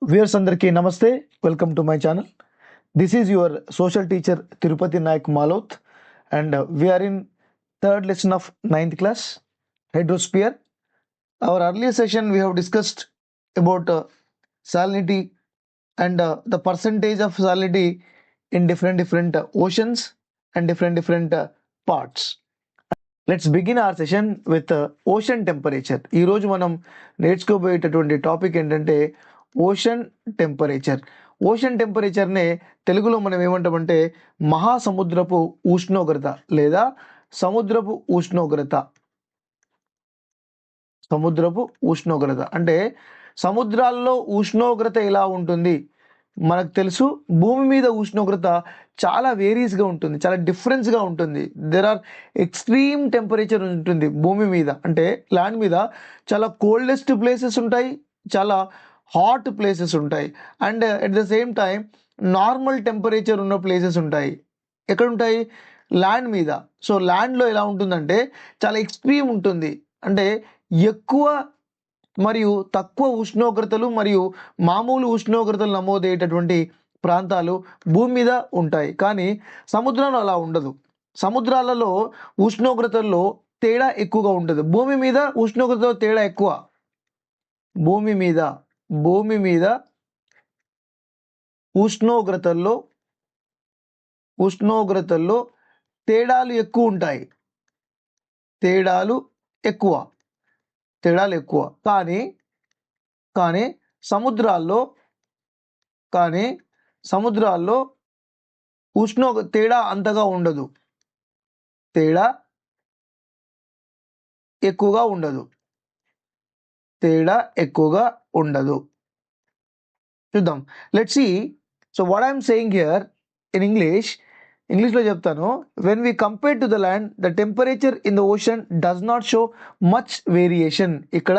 Viewers అందరికీ నమస్తే. Welcome to my channel. This is your social teacher Tirupati Naik Maloth, and we are in third lesson of ninth class, hydrosphere. Our earlier session we have discussed about salinity and the percentage of salinity in different oceans and different parts. Let's begin our session with ocean temperature. ఈ రోజు మనం నేర్చుకోబోయేటటువంటి topic ఏంటంటే ocean temperature. Ocean టెంపరేచర్నే తెలుగులో మనం ఏమంటామంటే మహాసముద్రపు ఉష్ణోగ్రత లేదా సముద్రపు ఉష్ణోగ్రత. సముద్రపు ఉష్ణోగ్రత అంటే సముద్రాల్లో ఉష్ణోగ్రత ఎలా ఉంటుంది మనకు తెలుసు. భూమి మీద ఉష్ణోగ్రత చాలా వేరీస్గా ఉంటుంది, చాలా డిఫరెన్స్గా ఉంటుంది. దెర్ ఆర్ ఎక్స్ట్రీమ్ టెంపరేచర్ ఉంటుంది భూమి మీద. అంటే ల్యాండ్ మీద చాలా కోల్డెస్ట్ ప్లేసెస్ ఉంటాయి, చాలా హాట్ ప్లేసెస్ ఉంటాయి, and at the same time normal temperature ఉన్న ప్లేసెస్ ఉంటాయి. ఎక్కడ ఉంటాయి? ల్యాండ్ మీద. సో ల్యాండ్లో ఎలా ఉంటుందంటే చాలా ఎక్స్ట్రీమ్ ఉంటుంది. అంటే ఎక్కువ మరియు తక్కువ ఉష్ణోగ్రతలు మరియు మామూలు ఉష్ణోగ్రతలు నమోదయ్యేటటువంటి ప్రాంతాలు భూమి మీద ఉంటాయి. కానీ సముద్రంలో అలా ఉండదు. సముద్రాలలో ఉష్ణోగ్రతల్లో తేడా ఎక్కువగా ఉంటుంది. భూమి మీద ఉష్ణోగ్రతలో తేడా ఎక్కువ. భూమి మీద ఉష్ణోగ్రతల్లో తేడాలు ఎక్కువ ఉంటాయి. తేడాలు ఎక్కువ. కానీ సముద్రాల్లో తేడా అంతగా ఉండదు. తేడా ఎక్కువగా ఉండదు. చూద్దాం. Let's see. So what I'm saying here in ఇంగ్లీష్లో చెప్తాను. When we compare to the land the temperature in the ocean does not show much variation. ఇక్కడ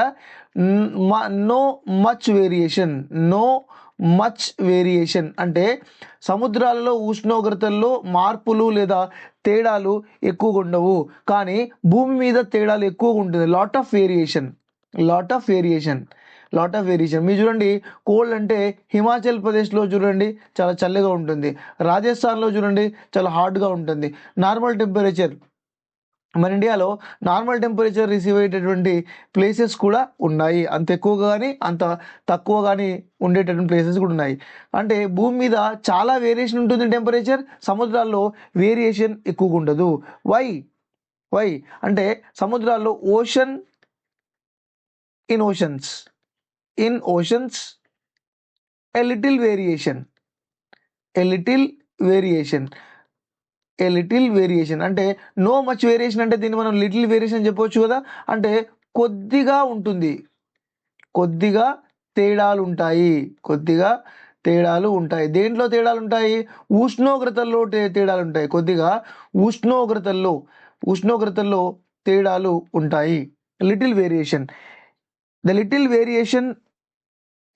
నో మచ్ వేరియేషన్ అంటే సముద్రాలలో ఉష్ణోగ్రతల్లో మార్పులు లేదా తేడాలు ఎక్కువగా ఉండవు. కానీ భూమి మీద తేడాలు ఎక్కువగా ఉంటుంది. Lot of variation. మీరు చూడండి, కోల్డ్ అంటే హిమాచల్ ప్రదేశ్లో చూడండి చాలా చల్లగా ఉంటుంది, రాజస్థాన్లో చూడండి చాలా హాట్గా ఉంటుంది. నార్మల్ టెంపరేచర్ మన ఇండియాలో నార్మల్ టెంపరేచర్ రిసీవ్ అయ్యేటటువంటి ప్లేసెస్ కూడా ఉన్నాయి. అంత ఎక్కువగా కానీ అంత తక్కువ కానీ ఉండేటటువంటి ప్లేసెస్ కూడా ఉన్నాయి. అంటే భూమి మీద చాలా వేరియేషన్ ఉంటుంది టెంపరేచర్, సముద్రాల్లో వేరియేషన్ ఎక్కువగా ఉండదు. వై అంటే సముద్రాల్లో in oceans a little variation అంటే నో మచ్ వేరియేషన్ అంటే దీన్ని మనం లిటిల్ వేరియేషన్ చెప్పవచ్చు కదా. అంటే కొద్దిగా ఉంటుంది, కొద్దిగా తేడాలు ఉంటాయి. దేంట్లో తేడాలు ఉంటాయి? ఉష్ణోగ్రతల్లో తేడాలు ఉంటాయి. కొద్దిగా ఉష్ణోగ్రతల్లో తేడాలు ఉంటాయి. Little variation. The little variation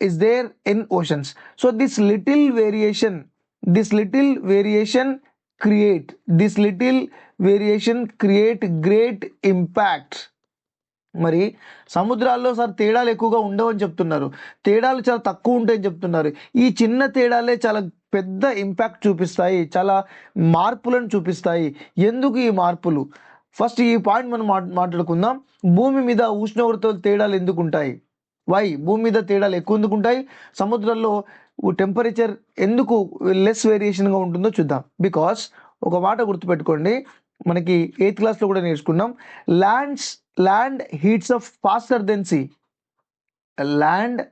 is there in oceans. So this little variation create great impact. మరి సముద్రాల్లో సార్ తేడాలు ఎక్కువగా ఉండవని చెప్తున్నారు, తేడాలు చాలా తక్కువ ఉంటాయని చెప్తున్నారు. ఈ చిన్న తేడాలే చాలా పెద్ద ఇంపాక్ట్ చూపిస్తాయి, చాలా మార్పులను చూపిస్తాయి. ఎందుకు ఈ మార్పులు? ఫస్ట్ ఈ పాయింట్ మనం మాట్లాడుకుందాం. భూమి మీద ఉష్ణోగ్రతలు తేడాలు ఎందుకు ఉంటాయి? భూమి మీద తేడాలు ఎక్కువ ఎందుకు ఉంటాయి? సముద్రంలో టెంపరేచర్ ఎందుకు లెస్ వేరియేషన్గా ఉంటుందో చూద్దాం. బికాస్ ఒక మాట గుర్తుపెట్టుకోండి, మనకి 8th క్లాస్లో కూడా నేర్చుకున్నాం. Land heats up faster then sea. Land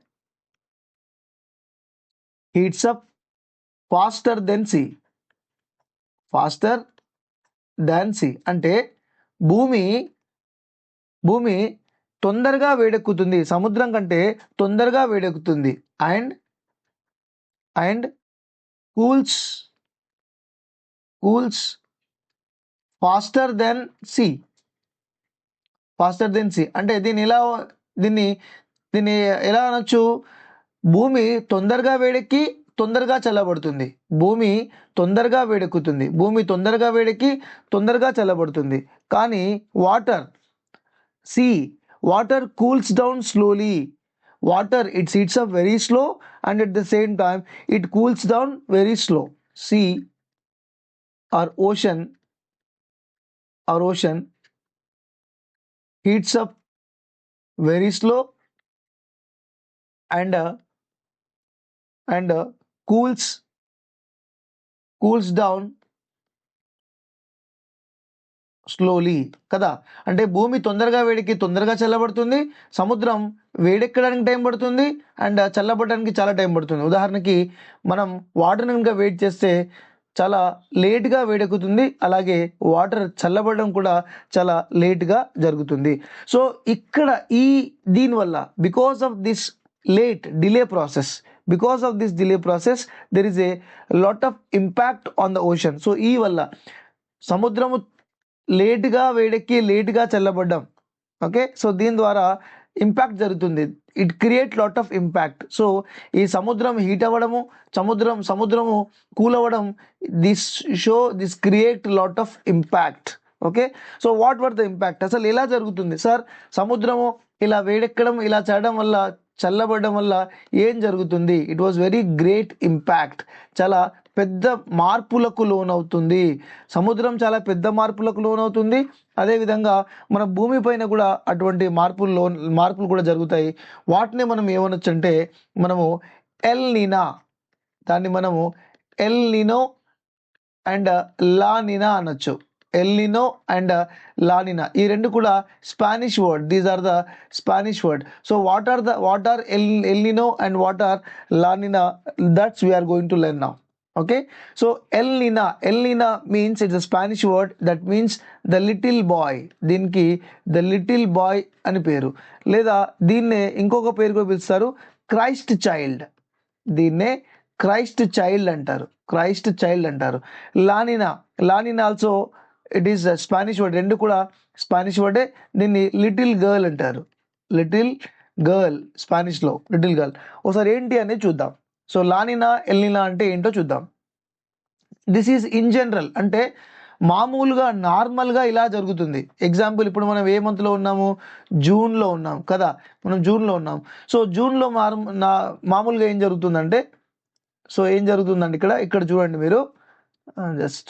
heats up faster than sea అంటే భూమి తొందరగా వేడెక్కుతుంది, సముద్రం కంటే తొందరగా వేడెక్కుతుంది. And cools faster then sea. అంటే దీన్ని ఎలా అనొచ్చు? భూమి తొందరగా వేడెక్కి తొందరగా చల్లబడుతుంది. భూమి తొందరగా వేడెక్కి తొందరగా చల్లబడుతుంది. కానీ water cools down slowly. Water, it heats up very slow and at the same time it cools down very slow. Sea or ocean heats up very slow and and cools down slowly కదా. అంటే భూమి తొందరగా వేడికి తొందరగా చల్లబడుతుంది, సముద్రం వేడెక్కడానికి time పడుతుంది and చల్లబడడానికి చాలా time పడుతుంది. ఉదాహరణకి మనం వాటర్ కనుక వేడి చేస్తే చాలా లేట్గా వేడెక్కుతుంది, అలాగే వాటర్ చల్లబడడం కూడా చాలా లేట్గా జరుగుతుంది. సో ఇక్కడ దీనివల్ల because of this delay process there is a lot of impact on the ocean. So ఈ వల్ల సముద్రము లేట్గా వేడెక్కి లేట్గా చల్లబడ్డం, ఓకే. సో దీని ద్వారా ఇంపాక్ట్ జరుగుతుంది, it create lot of impact. So ఈ సముద్రం హీట్ అవ్వడము, సముద్రము కూల్ అవ్వడం, this create lot of impact, okay. So what were the impact, అసలు ఎలా జరుగుతుంది సార్? సముద్రము ఇలా వేడెక్కడం, ఇలా చేయడం వల్ల, చల్లబడడం వల్ల ఏం జరుగుతుంది? It was very great impact, చాలా పెద్ద మార్పులకు లోనవుతుంది. సముద్రం చాలా పెద్ద మార్పులకు లోనవుతుంది. అదేవిధంగా మన భూమి పైన కూడా అటువంటి మార్పులు కూడా జరుగుతాయి. వాటిని మనం ఏమనొచ్చు అంటే మనము ఎల్ నీనా, దాన్ని మనము El Nino and La Nina అనొచ్చు. El Nino and La Nina, ఈ రెండు కూడా Spanish word, these are the Spanish word. So what are El Nino and what are La Nina, that's we're going to learn now. Okay, so El Nina means it's a Spanish word that means the little boy. దీనికి the little boy అని పేరు, లేదా దీన్నే ఇంకొక పేరు కూడా పిలుస్తారు, Christ child. దీన్నే క్రైస్ట్ చైల్డ్ అంటారు. La Niña also it is Spanish word, రెండు కూడా స్పానిష్ వర్డే. దీన్ని లిటిల్ గర్ల్ అంటారు, లిటిల్ గర్ల్ స్పానిష్లో లిటిల్ గర్ల్. ఒకసారి ఏంటి అనేది చూద్దాం. సో లానినా ఎల్నినా అంటే ఏంటో చూద్దాం. దిస్ ఈజ్ ఇన్ జనరల్, అంటే మామూలుగా నార్మల్గా ఇలా జరుగుతుంది. ఎగ్జాంపుల్, ఇప్పుడు మనం ఏ మంత్లో ఉన్నాము? జూన్లో ఉన్నాం కదా, మనం జూన్లో ఉన్నాం. సో జూన్లో మామూలుగా ఏం జరుగుతుందంటే, ఇక్కడ చూడండి మీరు, జస్ట్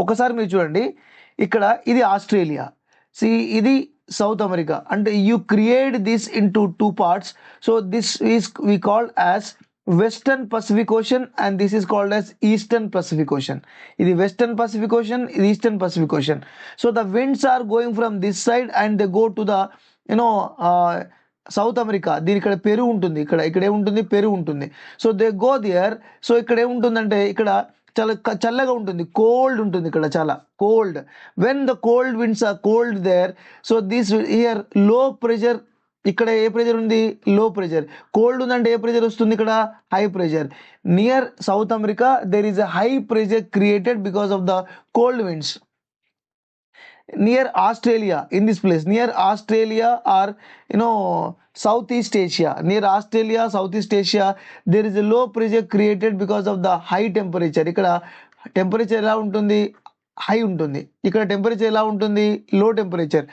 ఒకసారి మీరు చూడండి, ఇక్కడ ఇది ఆస్ట్రేలియా, ఇది సౌత్ అమెరికా. అంటే you create this into two parts. So this is we called as western Pacific ocean and this is called as eastern Pacific ocean. ఇది వెస్టర్న్ పసిఫిక్ ఓషన్, ఇది eastern Pacific ocean. So the winds are going from this side and they go to the South America. దీని ఇక్కడ Peru ఉంటుంది, ఇక్కడ ఏముంటుంది? Peru ఉంటుంది. So they go there. సో ఇక్కడ ఏముంటుందంటే ఇక్కడ చాలా చల్లగా ఉంటుంది, కోల్డ్ ఉంటుంది, ఇక్కడ చాలా cold. When the cold winds are cold there, so this here low pressure, ఇక్కడ ఏ ప్రెషర్ ఉంది? లో ప్రెషర్. కోల్డ్ ఉందంటే ఏ ప్రెషర్ వస్తుంది? ఇక్కడ high pressure. Near South America there is a high pressure created because of the cold winds. Near Australia, in this place, near Australia or Southeast Asia, there is a low pressure created because of the high temperature. ఇక్కడ temperature ఎలా ఉంటుంది? High ఉంటుంది. ఇక్కడ temperature ఎలా ఉంటుంది? లో temperature.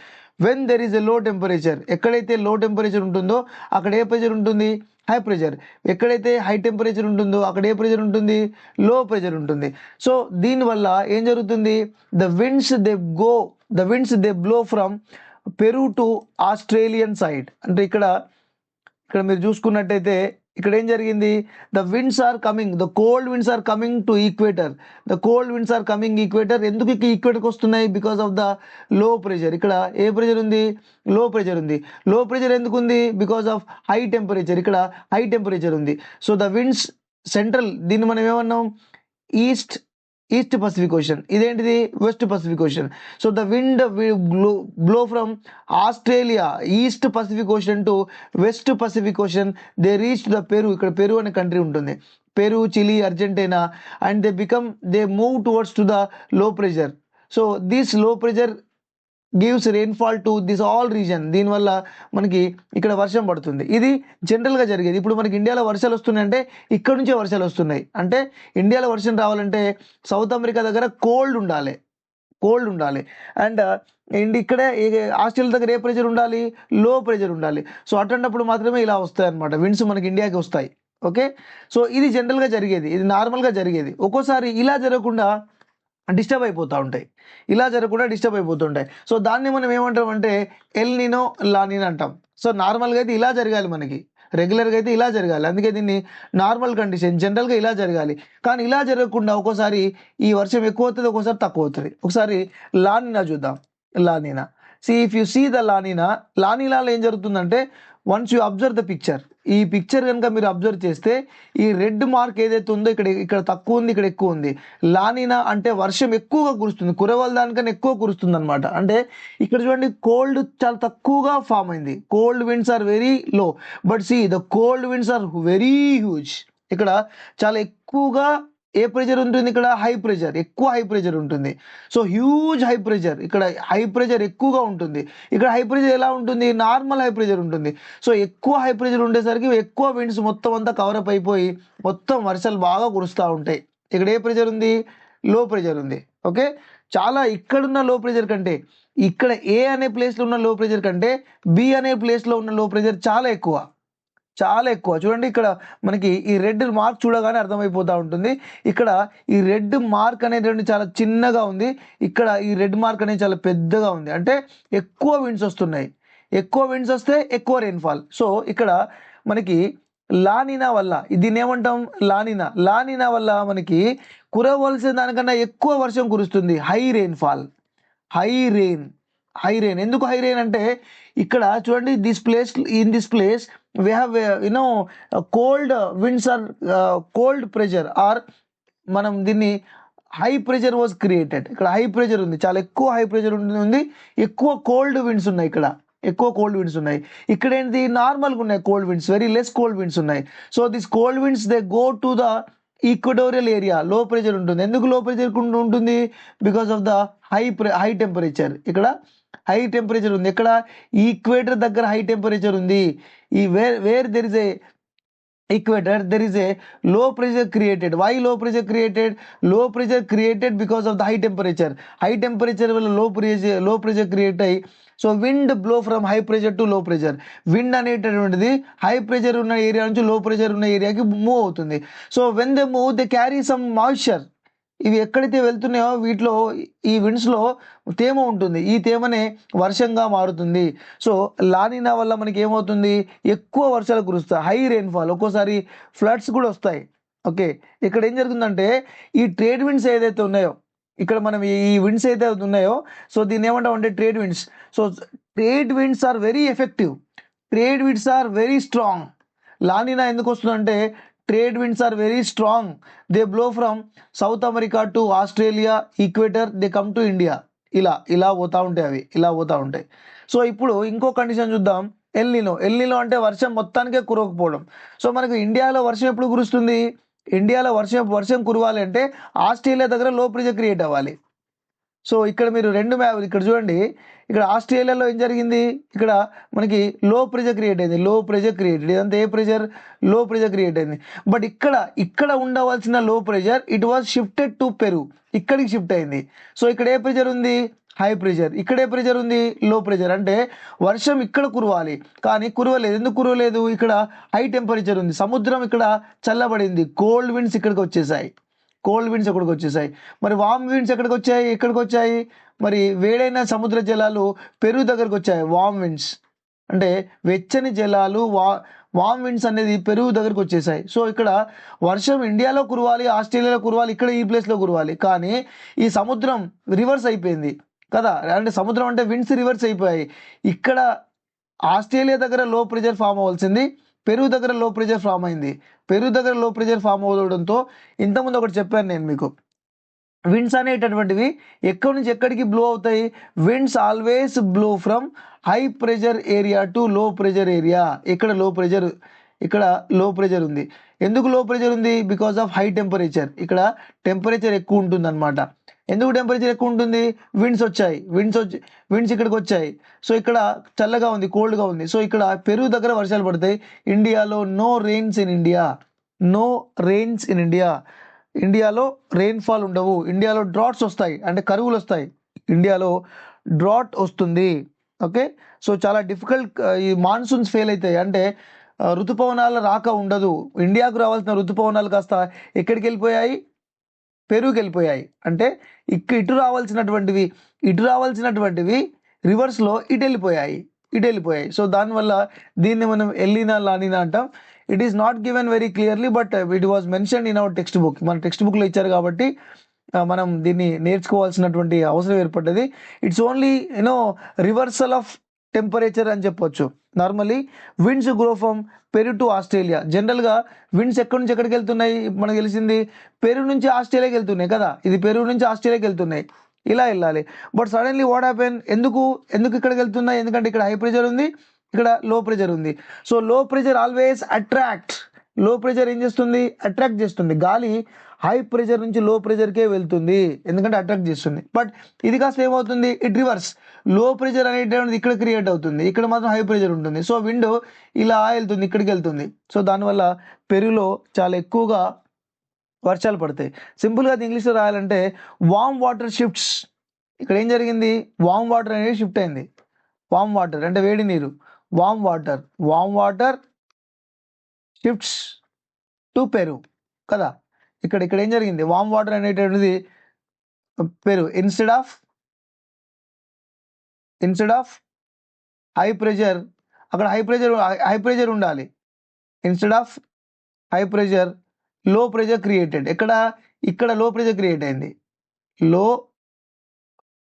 When there is a లో temperature, ఎక్కడైతే లో టెంపరేచర్ ఉంటుందో అక్కడ ఏ ప్రెషర్ ఉంటుంది? High pressure. ఎక్కడైతే హై టెంపరేచర్ ఉంటుందో అక్కడ ఏ ప్రెషర్ ఉంటుంది? లో ప్రెషర్ ఉంటుంది. సో దీనివల్ల ఏం జరుగుతుంది? The winds they blow from Peru to Australian side. అంటే ఇక్కడ మీరు చూసుకున్నట్టయితే ఇక్కడ ఏం జరిగింది? The winds are coming, the cold winds are coming to equator. ఎందుకు ఈక్వేటర్కి వస్తున్నాయి? Because of the low pressure. ఇక్కడ ఏ ప్రెషర్ ఉంది? లో ప్రెషర్ ఉంది. లో ప్రెషర్ ఎందుకు ఉంది? Because of high temperature. ఇక్కడ హై టెంపరేచర్ ఉంది. సో ద విండ్స్ సెంట్రల్, దీన్ని మనం ఏమన్నాం? East Pacific ocean. ఇదేంటిది? West Pacific ocean. So the wind blow from Australia east Pacific ocean to west Pacific ocean. They reach the Peru. ఇక్కడ Peru అనే country ఉంటుంది, Peru, Chile, Argentina, and they move towards to the low pressure. So this low pressure gives rainfall to this all region. దీనివల్ల మనకి ఇక్కడ వర్షం పడుతుంది. ఇది జనరల్గా జరిగేది. ఇప్పుడు మనకి ఇండియాలో వర్షాలు వస్తున్నాయంటే ఇక్కడ నుంచే వర్షాలు వస్తున్నాయి. అంటే ఇండియాలో వర్షం రావాలంటే సౌత్ అమెరికా దగ్గర కోల్డ్ ఉండాలి, కోల్డ్ ఉండాలి. అండ్ ఇక్కడే ఆస్ట్రేలియా దగ్గర ఏ ప్రెషర్ ఉండాలి, లో ప్రెషర్ ఉండాలి. సో అటువంటిప్పుడు మాత్రమే ఇలా వస్తాయి అనమాట విండ్స్ మనకి ఇండియాకి వస్తాయి. ఓకే, సో ఇది జనరల్గా జరిగేది, ఇది నార్మల్గా జరిగేది. ఒక్కోసారి ఇలా జరగకుండా డిస్టర్బ్ అయిపోతూ ఉంటాయి, ఇలా జరగకుండా డిస్టర్బ్ అయిపోతుంటాయి. సో దాన్ని మనం ఏమంటాం అంటే ఎల్ నినో లా నినో అంటాం. సో నార్మల్గా అయితే ఇలా జరగాలి, మనకి రెగ్యులర్గా అయితే ఇలా జరగాలి, అందుకే దీన్ని నార్మల్ కండిషన్, జనరల్గా ఇలా జరగాలి. కానీ ఇలా జరగకుండా ఒక్కోసారి ఈ వర్షం ఎక్కువ అవుతుంది, ఒక్కోసారి తక్కువ అవుతుంది. ఒకసారి లానినా చూద్దాం. La Nina, if you see the లానినాలో ఏం జరుగుతుందంటే, once you observe the picture, ఈ పిక్చర్ కనుక మీరు అబ్జర్వ్ చేస్తే ఈ రెడ్ మార్క్ ఏదైతే ఉందో ఇక్కడ తక్కువ ఉంది, ఇక్కడ ఎక్కువ ఉంది. లానినా అంటే వర్షం ఎక్కువగా కురుస్తుంది, కురవల దానికన్నా ఎక్కువ కురుస్తుంది అనమాట. అంటే ఇక్కడ చూడండి, కోల్డ్ చాలా తక్కువగా ఫామ్ అయింది, cold winds are very low, but see the cold winds are very huge. ఇక్కడ చాలా ఎక్కువగా ఏ ప్రెషర్ ఉంటుంది, ఇక్కడ హై ప్రెషర్, ఎక్కువ హై ప్రెషర్ ఉంటుంది. సో హ్యూజ్ హై ప్రెషర్, ఇక్కడ హై ప్రెషర్ ఎక్కువగా ఉంటుంది. ఇక్కడ హై ప్రెషర్ ఎలా ఉంటుంది, నార్మల్ హై ప్రెషర్ ఉంటుంది. సో ఎక్కువ హై ప్రెషర్ ఉండేసరికి ఎక్కువ విండ్స్ మొత్తం అంతా కవరప్ అయిపోయి మొత్తం వర్షాలు బాగా కురుస్తూ ఉంటాయి. ఇక్కడ ఏ ప్రెషర్ ఉంది, లో ప్రెషర్ ఉంది. ఓకే, చాలా ఇక్కడున్న లో ప్రెషర్ కంటే, ఇక్కడ ఏ అనే ప్లేస్లో ఉన్న లో ప్రెషర్ కంటే బి అనే ప్లేస్లో ఉన్న లో ప్రెషర్ చాలా ఎక్కువ, చాలా ఎక్కువ. చూడండి, ఇక్కడ మనకి ఈ రెడ్ మార్క్ చూడగానే అర్థమైపోతూ ఉంటుంది. ఇక్కడ ఈ రెడ్ మార్క్ అనేటువంటి చాలా చిన్నగా ఉంది, ఇక్కడ ఈ రెడ్ మార్క్ అనేది చాలా పెద్దగా ఉంది. అంటే ఎక్కువ విండ్స్ వస్తున్నాయి, ఎక్కువ విండ్స్ వస్తే ఎక్కువ రెయిన్ఫాల్. సో ఇక్కడ మనకి లానినా వల్ల, దీన్ని ఏమంటాం, లానినా వల్ల మనకి కురవలసిన దానికన్నా ఎక్కువ వర్షం కురుస్తుంది, హై రెయిన్ఫాల్, హై రెయిన్. ఎందుకు హై రెయిన్ అంటే, ఇక్కడ చూడండి, in this place we have cold winds or cold pressure, or మనం దీన్ని హై ప్రెషర్ వాజ్ క్రియేటెడ్. ఇక్కడ హై ప్రెషర్ ఉంది, చాలా ఎక్కువ హై ప్రెషర్ ఉంది, ఎక్కువ కోల్డ్ విండ్స్ ఉన్నాయి, ఇక్కడ ఎక్కువ కోల్డ్ విండ్స్ ఉన్నాయి. ఇక్కడ ఏంటి, నార్మల్గా ఉన్నాయి cold winds, very less cold winds ఉన్నాయి. So this cold winds they go to the equatorial area, low pressure ఉంటుంది. ఎందుకు లో ప్రెషర్ ఉంటుంది, because of the high temperature. ఇక్కడ హై టెంపరేచర్ ఉంది, ఇక్కడ ఈక్వేటర్ దగ్గర హై టెంపరేచర్ ఉంది. ఈ where there is a equator, there is a low pressure created. Why low pressure created? Low pressure created because of the high temperature. High temperature will low pressure create అయ్యి, so wind blow from high pressure to లో pressure. Wind అనేటటువంటిది high pressure ఉన్న area నుంచి లో pressure ఉన్న ఏరియాకి move అవుతుంది. So when they move they carry some moisture. ఇవి ఎక్కడైతే వెళ్తున్నాయో వీటిలో, ఈ విండ్స్లో తేమ ఉంటుంది, ఈ తేమనే వర్షంగా మారుతుంది. సో లానినా వల్ల మనకి ఏమవుతుంది, ఎక్కువ వర్షాలు కురుస్తాయి, హై రెయిన్ఫాల్, ఒక్కోసారి ఫ్లడ్స్ కూడా వస్తాయి. ఓకే, ఇక్కడ ఏం జరుగుతుందంటే, ఈ ట్రేడ్ విండ్స్ ఏదైతే ఉన్నాయో, ఇక్కడ మనం ఈ విండ్స్ ఏదైతే ఉన్నాయో, సో దీన్ని ఏమంటాం అంటే trade winds. So trade winds are very effective, trade winds are very strong. La Nina ఎందుకు వస్తుందంటే, trade winds are very strong, they blow from South America to Australia, equator, they come to India. ఇలా పోతూ ఉంటాయి, అవి ఇలా పోతూ ఉంటాయి. So ఇప్పుడు ఇంకో కండిషన్ చూద్దాం, ఎల్ నినో అంటే వర్షం మొత్తానికే కురవకపోవడం. సో మనకు ఇండియాలో వర్షం ఎప్పుడు కురుస్తుంది, ఇండియాలో వర్షం కురవాలి అంటే ఆస్ట్రేలియా దగ్గర లో ప్రెషర్ క్రియేట్ అవ్వాలి. సో ఇక్కడ మీరు రెండు మ్యాప్ ఇక్కడ చూడండి, ఇక్కడ ఆస్ట్రేలియాలో ఏం జరిగింది, ఇక్కడ మనకి లో ప్రెషర్ క్రియేట్ అయింది, లో ప్రెషర్ క్రియేటెడ్. ఇదంతా ఏ ప్రెషర్, లో ప్రెషర్ క్రియేట్ అయింది. బట్ ఇక్కడ ఉండవలసిన లో pressure it was shifted to Peru, ఇక్కడికి షిఫ్ట్ అయింది. సో ఇక్కడ ఏ ప్రెషర్ ఉంది, హై ప్రెషర్. ఇక్కడ ఏ ప్రెషర్ ఉంది, లో ప్రెషర్. అంటే వర్షం ఇక్కడ కురవాలి కానీ కురవలేదు. ఎందుకు కురవలేదు, ఇక్కడ హై టెంపరేచర్ ఉంది, సముద్రం ఇక్కడ చల్లబడింది, కోల్డ్ విండ్స్ ఇక్కడికి వచ్చేసాయి, కోల్డ్ విండ్స్ ఎక్కడికి వచ్చేసాయి. మరి వామ్ విండ్స్ ఎక్కడికి వచ్చాయి, మరి వేడైన సముద్ర జలాలు పెరు దగ్గరకు వచ్చాయి. వామ్ విండ్స్ అంటే వెచ్చని జలాలు, వామ్ విండ్స్ అనేది పెరుగు దగ్గరకు వచ్చేసాయి. సో ఇక్కడ వర్షం ఇండియాలో కురవాలి, ఆస్ట్రేలియాలో కురవాలి, ఇక్కడ ఈ ప్లేస్లో కురవాలి, కానీ ఈ సముద్రం రివర్స్ అయిపోయింది కదా. అంటే సముద్రం అంటే విండ్స్ రివర్స్ అయిపోయాయి. ఇక్కడ ఆస్ట్రేలియా దగ్గర లో ప్రెషర్ ఫామ్ అవ్వాల్సింది పెరుగు దగ్గర లో ప్రెషర్ ఫామ్ అయింది. పెరుగు దగ్గర లో ప్రెషర్ ఫామ్ అవడంతో, ఇంతకుముందు ఒకటి చెప్పాను నేను మీకు, విండ్స్ అనేటటువంటివి ఎక్కడి నుంచి ఎక్కడికి బ్లో అవుతాయి, winds always blow from high pressure area to లో ప్రెషర్ ఏరియా. ఇక్కడ లో ప్రెషర్ ఉంది. ఎందుకు లో ప్రెషర్ ఉంది, బికాస్ ఆఫ్ హై టెంపరేచర్. ఇక్కడ టెంపరేచర్ ఎక్కువ ఉంటుంది అనమాట. ఎందుకు టెంపరేచర్ ఎక్కువ ఉంటుంది, విండ్స్ ఇక్కడికి వచ్చాయి. సో ఇక్కడ చల్లగా ఉంది, కోల్డ్గా ఉంది. సో ఇక్కడ పెరుగు దగ్గర వర్షాలు పడతాయి. ఇండియాలో నో రెయిన్స్ ఇన్ ఇండియా, ఇండియాలో రెయిన్ఫాల్ ఉండవు. ఇండియాలో డ్రాట్స్ వస్తాయి, అంటే కరువులు వస్తాయి. ఇండియాలో డ్రాట్ వస్తుంది. ఓకే, సో చాలా డిఫికల్ట్, ఈ మాన్సూన్స్ ఫెయిల్ అవుతాయి. అంటే ఋతుపవనాల రాక ఉండదు. ఇండియాకు రావాల్సిన ఋతుపవనాలు కాస్త ఎక్కడికి వెళ్ళిపోయాయి? పెరుగుకి వెళ్ళిపోయాయి. అంటే ఇటు రావాల్సినటువంటివి రివర్స్లో ఇటు వెళ్ళిపోయాయి. సో దానివల్ల దీన్ని మనం ఎల్లినా లానినా అంటాం. It is not given very clearly, but it was mention in our text book. మన టెక్స్ట్ బుక్లో ఇచ్చారు కాబట్టి మనం దీన్ని నేర్చుకోవాల్సినటువంటి అవసరం ఏర్పడ్డది. It's only reversal of temperature అని చెప్పొచ్చు. Normally winds grow from Peru to Australia. జనరల్గా విండ్స్ ఎక్కడి నుంచి ఎక్కడికి వెళ్తున్నాయి? మనకు తెలిసింది పెరు నుంచి ఆస్ట్రేలియాకి వెళ్తున్నాయి కదా, ఇది పెరు నుంచి ఆస్ట్రేలియాకి వెళ్తున్నాయి, ఇలా వెళ్ళాలి. But suddenly what happen? ఎందుకు ఇక్కడికి వెళ్తున్నాయి? ఎందుకంటే ఇక్కడ హై ప్రెషర్ ఉంది, ఇక్కడ లో ప్రెషర్ ఉంది. సో లో ప్రెషర్ ఆల్వేస్ అట్రాక్ట్. లో ప్రెషర్ ఏం చేస్తుంది? అట్రాక్ట్ చేస్తుంది. గాలి హై ప్రెషర్ నుంచి లో ప్రెషర్కే వెళ్తుంది, ఎందుకంటే అట్రాక్ట్ చేస్తుంది. బట్ ఇది కాస్త ఏమవుతుంది? It reverse. లో ప్రెషర్ అనేటువంటిది ఇక్కడ క్రియేట్ అవుతుంది, ఇక్కడ మాత్రం హై ప్రెషర్ ఉంటుంది. సో విండ్ ఇలా వెళ్తుంది, ఇక్కడికి వెళ్తుంది. సో దానివల్ల పెరుగులో చాలా ఎక్కువగా వర్షాలు పడతాయి. సింపుల్గా అది ఇంగ్లీష్లో రాయాలంటే వామ్ వాటర్ షిఫ్ట్స్. ఇక్కడ ఏం జరిగింది? వామ్ వాటర్ అనేది షిఫ్ట్ అయింది. వామ్ వాటర్ అంటే వేడి నీరు. Warm water shifts to Peru కదా. ఇక్కడ ఏం జరిగింది? వామ్ వాటర్ అనేటువంటిది Peru instead of high pressure, అక్కడ హై ప్రెషర్ ఉండాలి. ఇన్స్టెడ్ ఆఫ్ హై ప్రెషర్ లో ప్రెషర్ క్రియేటెడ్. ఇక్కడ లో ప్రెషర్ క్రియేట్ అయింది. లో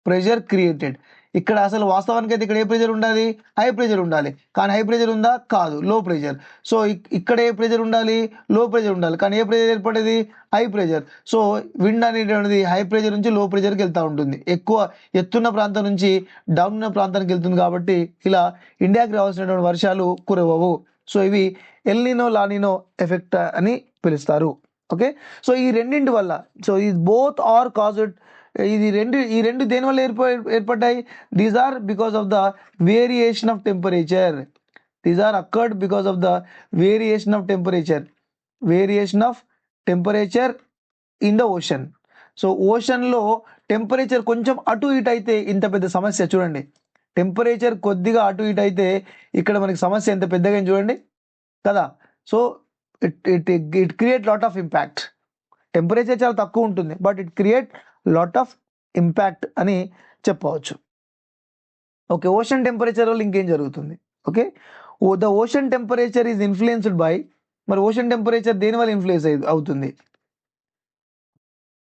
ప్రెషర్ క్రియేటెడ్. ఇక్కడ అసలు వాస్తవానికి అయితే ఇక్కడ ఏ ప్రెషర్ ఉండాలి? హై ప్రెషర్ ఉండాలి. కానీ హై ప్రెషర్ ఉందా? కాదు, లో ప్రెషర్. సో ఇక్కడ ఏ ప్రెషర్ ఉండాలి? లో ప్రెషర్ ఉండాలి. కానీ ఏ ప్రెషర్ ఏర్పడేది? High pressure. సో విండ్ అనేటువంటిది హై ప్రెషర్ నుంచి లో ప్రెషర్కి వెళ్తూ ఉంటుంది. ఎక్కువ ఎత్తున్న ప్రాంతం నుంచి డౌన్ ఉన్న ప్రాంతానికి వెళ్తుంది. కాబట్టి ఇలా ఇండియాకి రావాల్సినటువంటి వర్షాలు కురవవు. సో ఇవి ఎల్నినో లానినో ఎఫెక్ట్ అని పిలుస్తారు. ఓకే, సో ఈ రెండింటి వల్ల, సో ఈ బోత్ ఆర్ కాజ్డ్, ఈ రెండు దేని వల్ల ఏర్పడ్డాయి? These are because of the variation of temperature. These are occurred because of the variation of temperature in the ocean. So ఓషన్లో టెంపరేచర్ కొంచెం అటు ఇటు అయితే ఇంత పెద్ద సమస్య. చూడండి, టెంపరేచర్ కొద్దిగా అటు ఇటు అయితే ఇక్కడ మనకి సమస్య ఎంత పెద్దగా చూడండి కదా. So it create lot of impact. Temperature చాలా తక్కువ ఉంటుంది, but it create lot of impact అని చెప్పవచ్చు. ఓకే, ఓషన్ టెంపరేచర్ వల్ల ఇంకేం జరుగుతుంది? Okay, the ocean temperature is influenced by, మరి ఓషన్ టెంపరేచర్ దేని వల్ల ఇన్ఫ్లుయెన్స్ అవుతుంది?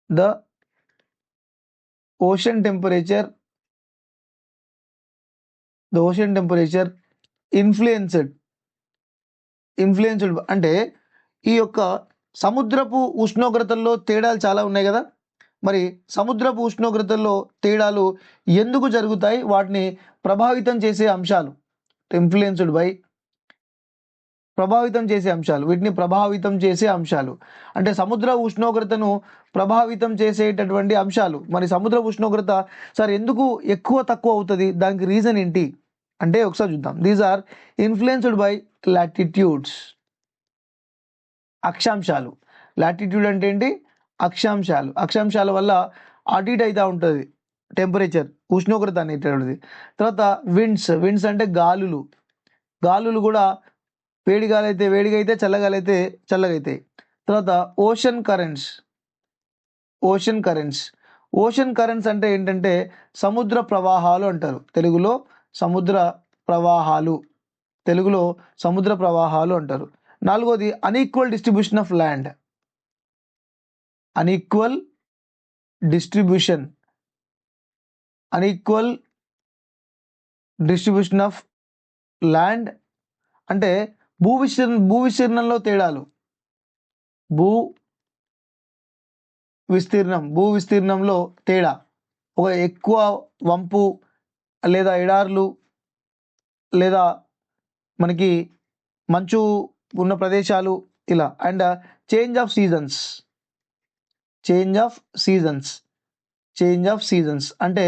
ద ఓషన్ టెంపరేచర్ ఇన్ఫ్లుయెన్స్డ్ అంటే ఈ యొక్క సముద్రపు ఉష్ణోగ్రతల్లో తేడాలు చాలా ఉన్నాయి కదా. మరి సముద్రపు ఉష్ణోగ్రతల్లో తేడాలు ఎందుకు జరుగుతాయి? వాటిని ప్రభావితం చేసే అంశాలు, ఇన్ఫ్లుయెన్స్డ్ బై వీటిని ప్రభావితం చేసే అంశాలు అంటే సముద్ర ఉష్ణోగ్రతను ప్రభావితం చేసేటటువంటి అంశాలు. మరి సముద్ర ఉష్ణోగ్రత సార్ ఎందుకు ఎక్కువ తక్కువ అవుతుంది? దానికి రీజన్ ఏంటి అంటే ఒకసారి చూద్దాం. These are influenced by latitudes, అక్షాంశాలు. లాటిట్యూడ్ అంటే ఏంటి? అక్షాంశాల వల్ల అటు ఇటు అవుతూ ఉంటుంది టెంపరేచర్, ఉష్ణోగ్రత అనేటువంటిది. తర్వాత విండ్స్ అంటే గాలులు కూడా వేడి గాలి అయితే వేడిగా అయితే, చల్లగాలి అయితే చల్లగా అవుతాయి. తర్వాత ఓషన్ కరెంట్స్ అంటే ఏంటంటే సముద్ర ప్రవాహాలు అంటారు. తెలుగులో సముద్ర ప్రవాహాలు అంటారు. నాలుగోది unequal distribution of land. Unequal distribution of land అంటే భూ విస్తీర్ణంలో తేడాలు. భూ విస్తీర్ణంలో తేడా, ఒక ఎక్కువ వంపు లేదా ఎడార్లు లేదా మనకి మంచు ఉన్న ప్రదేశాలు ఇలా. అండ్ చేంజ్ ఆఫ్ సీజన్స్ అంటే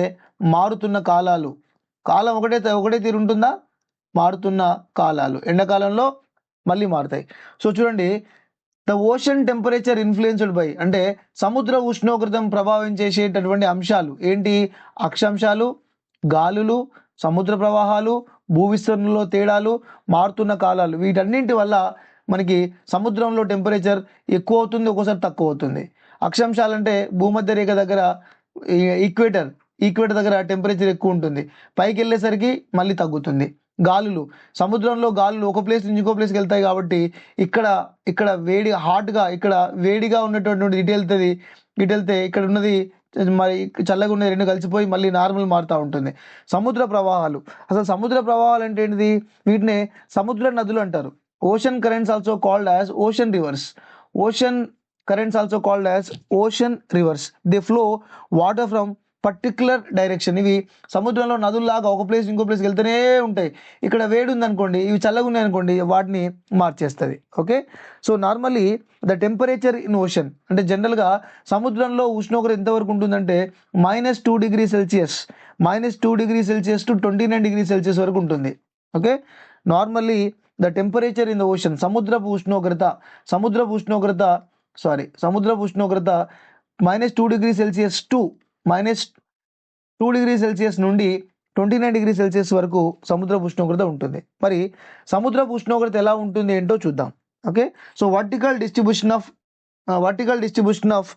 మారుతున్న కాలాలు. కాలం ఒకటే తీరు ఉంటుందా? మారుతున్న కాలాలు. ఎండాకాలంలో మళ్ళీ మారుతాయి. సో చూడండి, the ocean temperature influenced by, అంటే సముద్ర ఉష్ణోగ్రతను ప్రభావం చేసేటటువంటి అంశాలు ఏంటి? అక్షాంశాలు, గాలులు, సముద్ర ప్రవాహాలు, భూ విస్తరణలో తేడాలు, మారుతున్న కాలాలు, వీటన్నింటి వల్ల మనకి సముద్రంలో టెంపరేచర్ ఎక్కువ అవుతుంది, ఒక్కోసారి తక్కువ అవుతుంది. అక్షాంశాలంటే భూమధ్య రేఖ దగ్గర ఈక్వేటర్ దగ్గర టెంపరేచర్ ఎక్కువ ఉంటుంది, పైకి వెళ్ళేసరికి మళ్ళీ తగ్గుతుంది. గాలులు, సముద్రంలో గాలులు ఒక ప్లేస్ నుంచి ఇంకో ప్లేస్కి వెళ్తాయి కాబట్టి ఇక్కడ వేడి హాట్గా, ఇక్కడ వేడిగా ఉన్నటువంటి ఇటు వెళ్తే ఇక్కడ ఉన్నది మరి చల్లగా ఉన్నది రెండు కలిసిపోయి మళ్ళీ నార్మల్ మారుతూ ఉంటుంది. సముద్ర ప్రవాహాలు, అసలు సముద్ర ప్రవాహాలు అంటే ఏంటిది? వీటినే సముద్ర నదులు అంటారు. Ocean currents also called as ocean reverse. Ocean currents also called as ocean rivers. They flow water from particular direction. ఇవి సముద్రంలో నదుల్లాగా ఒక ప్లేస్ ఇంకో ప్లేస్కి వెళ్తూనే ఉంటాయి. ఇక్కడ వేడి ఉందనుకోండి, ఇవి చల్లగా ఉన్నాయి అనుకోండి, వాటిని మార్చేస్తుంది. Okay, so normally the temperature in ocean, అంటే జనరల్గా సముద్రంలో ఉష్ణోగ్రత ఎంతవరకు ఉంటుందంటే -2 degree Celsius, -2 degree Celsius to 29 degree Celsius వరకు ఉంటుంది. Okay, normally the temperature in the ocean, సముద్రపు ఉష్ణోగ్రత -2 degree Celsius to -2 degree Celsius నుండి 29 డిగ్రీ సెల్సియస్ వరకు సముద్రపు ఉష్ణోగ్రత ఉంటుంది. మరి సముద్రపు ఉష్ణోగ్రత ఎలా ఉంటుంది ఏంటో చూద్దాం. Okay, so vertical distribution of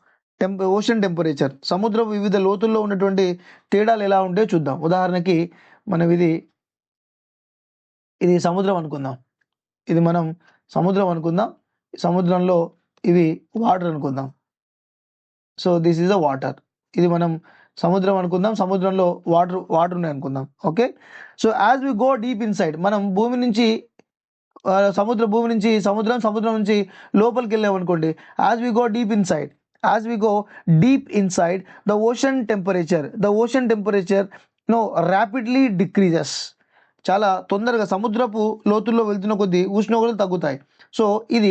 ocean temperature, సముద్రపు వివిధ లోతుల్లో ఉన్నటువంటి తేడాలు ఎలా ఉంటాయో చూద్దాం. ఉదాహరణకి మనం ఇది సముద్రం అనుకుందాం, మనం సముద్రం అనుకుందాం, సముద్రంలో ఇవి వాటర్ అనుకుందాం. So this is a water, ఇది మనం సముద్రం అనుకుందాం, సముద్రంలో వాటర్ ఉన్నాయి అనుకుందాం. Okay, so as we go deep inside, మనం భూమి నుంచి సముద్రం నుంచి లోపలికి వెళ్ళాం అనుకోండి, as we go deep inside the ocean temperature rapidly decreases. చాలా తొందరగా సముద్రపు లోతుల్లో వెళ్తున్న కొద్దీ ఉష్ణోగ్రతలు తగ్గుతాయి. సో ఇది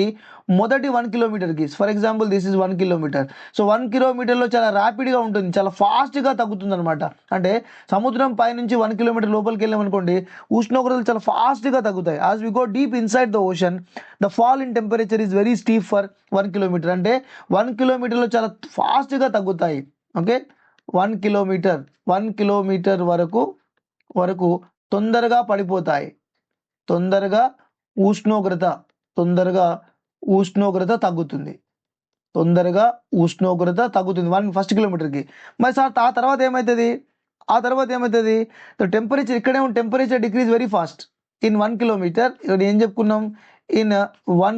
మొదటి 1 కిలోమీటర్కి, for example this is 1 kilometre. సో 1 కిలోమీటర్లో చాలా ర్యాపిడ్గా ఉంటుంది, చాలా ఫాస్ట్గా తగ్గుతుంది అనమాట. అంటే సముద్రం పైనుంచి 1 కిలోమీటర్ లోపలికి వెళ్ళామనుకోండి, ఉష్ణోగ్రతలు చాలా ఫాస్ట్గా తగ్గుతాయి. As we go deep inside the ocean the fall in temperature is very steep for 1 kilometre. అంటే 1 కిలోమీటర్లో చాలా ఫాస్ట్గా తగ్గుతాయి. ఓకే, 1 కిలోమీటర్ వరకు తొందరగా పడిపోతాయి, తొందరగా ఉష్ణోగ్రత తగ్గుతుంది, ఫస్ట్ కిలోమీటర్కి. మరి సార్ ఆ తర్వాత ఏమవుతుంది? టెంపరేచర్ ఇక్కడే temperature decrease very fast in 1 kilometre. ఇక్కడ ఏం చెప్పుకున్నాం? In 1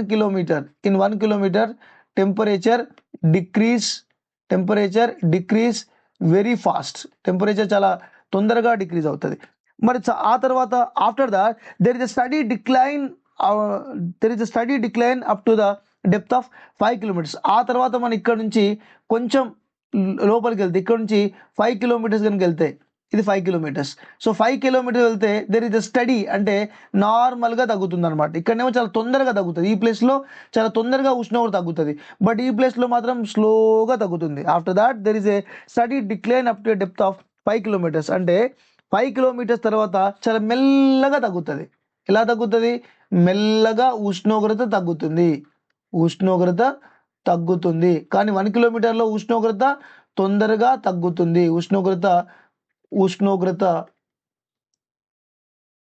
kilometre temperature decrease very fast, temperature చాలా తొందరగా డిక్రీజ్ అవుతుంది. మరి ఆ తర్వాత after that there is a steady decline up to the depth of 5 kilometres. ఆ తర్వాత మనం ఇక్కడ నుంచి కొంచెం లోపలికి వెళ్తే, ఇక్కడ నుంచి 5 కిలోమీటర్స్ కనుక వెళ్తే, ఇది 5 కిలోమీటర్స్. సో 5 కిలోమీటర్స్ వెళ్తే దెర్ ఇస్ అ స్టడీ, అంటే నార్మల్గా తగ్గుతుంది అనమాట. ఇక్కడనేమో చాలా తొందరగా తగ్గుతుంది, ఈ ప్లేస్లో చాలా తొందరగా ఉష్ణోగ్రత తగ్గుతుంది, బట్ ఈ ప్లేస్లో మాత్రం స్లోగా తగ్గుతుంది. After that there is A study decline up to depth of 5 kilometres. అంటే 5 కిలోమీటర్స్ తర్వాత చాలా మెల్లగా తగ్గుతుంది. ఎలా తగ్గుతుంది? మెల్లగా ఉష్ణోగ్రత తగ్గుతుంది. కానీ 1 కిలోమీటర్లో ఉష్ణోగ్రత తొందరగా తగ్గుతుంది,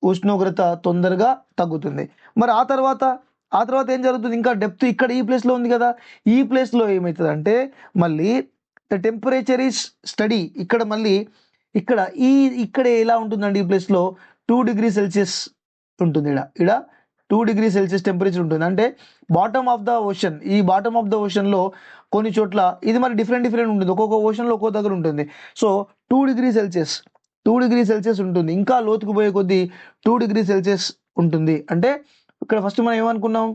ఉష్ణోగ్రత తొందరగా తగ్గుతుంది. మరి ఆ తర్వాత ఏం జరుగుతుంది? ఇంకా డెప్త్ ఇక్కడ ఈ ప్లేస్లో ఉంది కదా, ఈ ప్లేస్లో ఏమవుతుంది అంటే మళ్ళీ ద టెంపరేచర్ ఈస్ స్టడీ. ఇక్కడ ఎలా ఉంటుందండి? ఈ ప్లేస్లో 2 డిగ్రీ సెల్సియస్ ఉంటుంది. ఇక్కడ 2 డిగ్రీ సెల్సియస్ టెంపరేచర్ ఉంటుంది. అంటే బాటమ్ ఆఫ్ ద ఓషన్లో కొన్ని చోట్ల ఇది మరి డిఫరెంట్ ఉంటుంది, ఒక్కొక్క ఓషన్లో ఒక్కొక్క దగ్గర ఉంటుంది. సో 2 డిగ్రీ సెల్సియస్ ఉంటుంది. ఇంకా లోతుకు పోయే కొద్దీ 2 డిగ్రీ సెల్సియస్ ఉంటుంది. అంటే ఇక్కడ ఫస్ట్ మనం ఏమనుకున్నాం?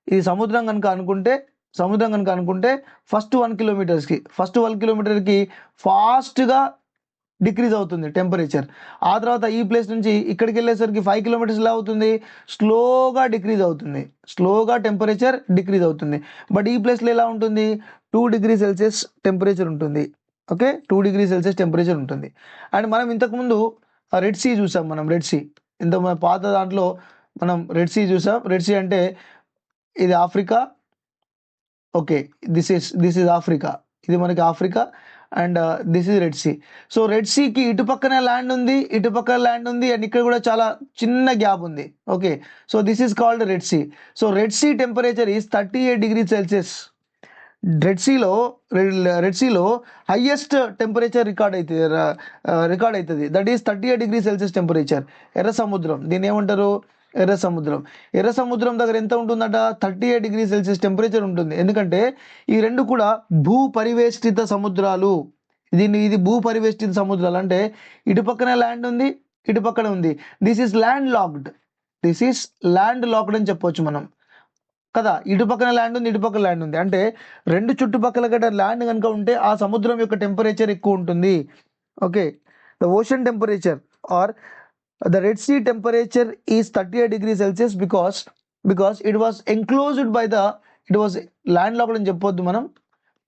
ఇది సముద్రం కనుక అనుకుంటే ఫస్ట్ 1 కిలోమీటర్కి ఫాస్ట్గా డిక్రీజ్ అవుతుంది టెంపరేచర్. ఆ తర్వాత ఈ ప్లేస్ నుంచి ఇక్కడికి వెళ్ళేసరికి 5 కిలోమీటర్స్ ఎలా అవుతుంది? స్లోగా టెంపరేచర్ డిక్రీజ్ అవుతుంది. బట్ ఈ ప్లేస్లో ఎలా ఉంటుంది? 2 డిగ్రీ సెల్సియస్ టెంపరేచర్ ఉంటుంది. ఓకే, 2 డిగ్రీ సెల్సియస్ టెంపరేచర్ ఉంటుంది. అండ్ మనం ఇంతకుముందు రెడ్ సీ చూసాం. ఇంత మన పాత దాంట్లో మనం రెడ్ సీ చూసాం. రెడ్ సీ అంటే ఇది Africa, okay. This is Africa. ఇది మనకి Africa and this is Red Sea. So Red సీకి ఇటు పక్కన ల్యాండ్ ఉంది, ఇటు పక్కన ల్యాండ్ ఉంది అండ్ ఇక్కడ కూడా చాలా చిన్న గ్యాప్ ఉంది. Okay. So this is called Red Sea. So Red Sea temperature is 38°C. Red సీలో హైయెస్ట్ టెంపరేచర్ రికార్డ్ అవుతుంది. That is 38°C temperature. ఎర్ర సముద్రం, దీన్ని ఏమంటారు? ఎర్ర సముద్రం. ఎర్ర సముద్రం దగ్గర ఎంత ఉంటుందట? 38°C టెంపరేచర్ ఉంటుంది. ఎందుకంటే ఈ రెండు కూడా భూ పరివేష్టిత సముద్రాలు. ఇది భూ పరివేష్టిత సముద్రాలు అంటే ఇటు పక్కన ల్యాండ్ ఉంది, ఇటు పక్కన ఉంది. దిస్ ఈస్ ల్యాండ్ లాక్డ్ అని చెప్పొచ్చు మనం కదా. ఇటు పక్కన ల్యాండ్ ఉంది, ఇటు పక్కన ల్యాండ్ ఉంది అంటే రెండు చుట్టుపక్కల గట్ట ల్యాండ్ కనుక ఉంటే ఆ సముద్రం యొక్క టెంపరేచర్ ఎక్కువ ఉంటుంది. Okay. The ocean temperature or the Red Sea temperature is 38°C because it was it was landlocked అని చెప్పొద్దు మనం,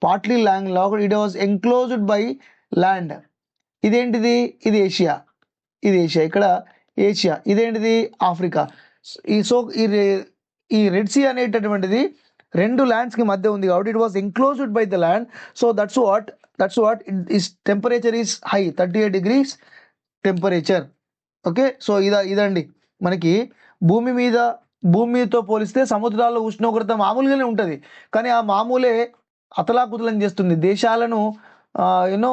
partly landlocked. It was enclosed by land. ఇదేంటిది? ఇది ఏషియా. ఇక్కడ ఏషియా. ఇదేంటిది? ఆఫ్రికా. ఈ రెడ్ సీ అనేటటువంటిది రెండు ల్యాండ్స్ కి మధ్య ఉంది కాబట్టి it was enclosed by the land. So that's what is temperature is high, 38 degrees temperature. Okay. So ఇదండి మనకి భూమితో పోలిస్తే సముద్రాల్లో ఉష్ణోగ్రత మామూలుగానే ఉంటుంది, కానీ ఆ మామూలే అతలాకుతలం చేస్తుంది దేశాలను. ఎన్నో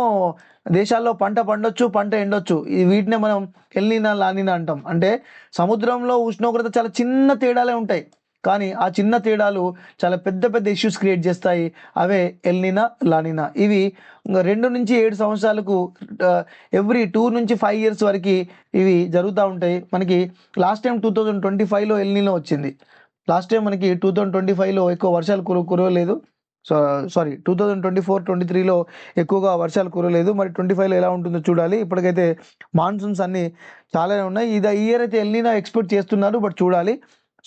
దేశాల్లో పంట పండొచ్చు, పంట ఎండొచ్చు. వీటినే మనం ఎల్నినా లానినా అంటాం. అంటే సముద్రంలో ఉష్ణోగ్రత చాలా చిన్న తేడాలే ఉంటాయి, కానీ ఆ చిన్న తేడాలు చాలా పెద్ద పెద్ద ఇష్యూస్ క్రియేట్ చేస్తాయి. అవే ఎల్నినా లానినా. ఇవి 2 నుంచి 7 సంవత్సరాలకు ఎవ్రీ 2 నుంచి 5 years వరకు ఇవి జరుగుతూ ఉంటాయి. మనకి లాస్ట్ టైం 2025లో ఎల్నినో వచ్చింది. లాస్ట్ టైం మనకి 2025లో ఎక్కువ వర్షాలు కురవలేదు. సారీ 2024-23లో ఎక్కువగా వర్షాలు కురవలేదు. మరి 25లో ఎలా ఉంటుందో చూడాలి. ఇప్పటికైతే మాన్సూన్స్ అన్ని చాలానే ఉన్నాయి. ఈ ఇయర్ అయితే ఎల్నినో ఎక్స్పెక్ట్ చేస్తున్నారు, బట్ చూడాలి.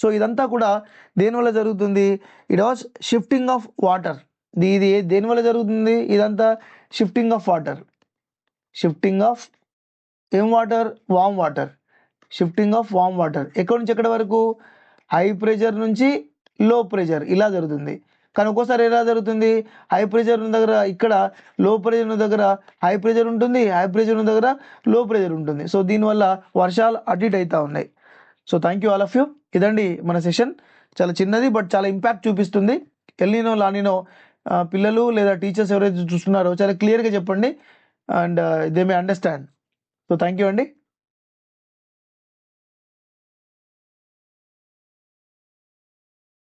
సో ఇదంతా కూడా దేనివల్ల జరుగుతుంది? It was shifting of water. ఇది దేనివల్ల జరుగుతుంది? ఇదంతా షిఫ్టింగ్ ఆఫ్ వాటర్. ఏం water? Warm water. Shifting of warm water. ఎక్కడి నుంచి ఎక్కడి వరకు? హై ప్రెషర్ నుంచి లో ప్రెషర్ ఇలా జరుగుతుంది. కానీ ఒక్కోసారి ఎలా జరుగుతుంది? హై ప్రెషర్ ఉన్న దగ్గర ఇక్కడ లో ప్రెషర్ ఉన్న దగ్గర హై ప్రెషర్ ఉంటుంది, హై ప్రెషర్ ఉన్న దగ్గర లో ప్రెషర్ ఉంటుంది. సో దీనివల్ల వర్షాలు అటు ఇటు అవుతూ ఉన్నాయి. So thank you all of you. ఇదండి మన సెషన్. చాలా చిన్నది బట్ చాలా ఇంపాక్ట్ చూపిస్తుంది. ఎల్నినో లానినో పిల్లలు లేదా టీచర్స్ ఎవరైతే చూస్తున్నారో చాలా క్లియర్గా చెప్పండి and they may understand. So thank you అండి.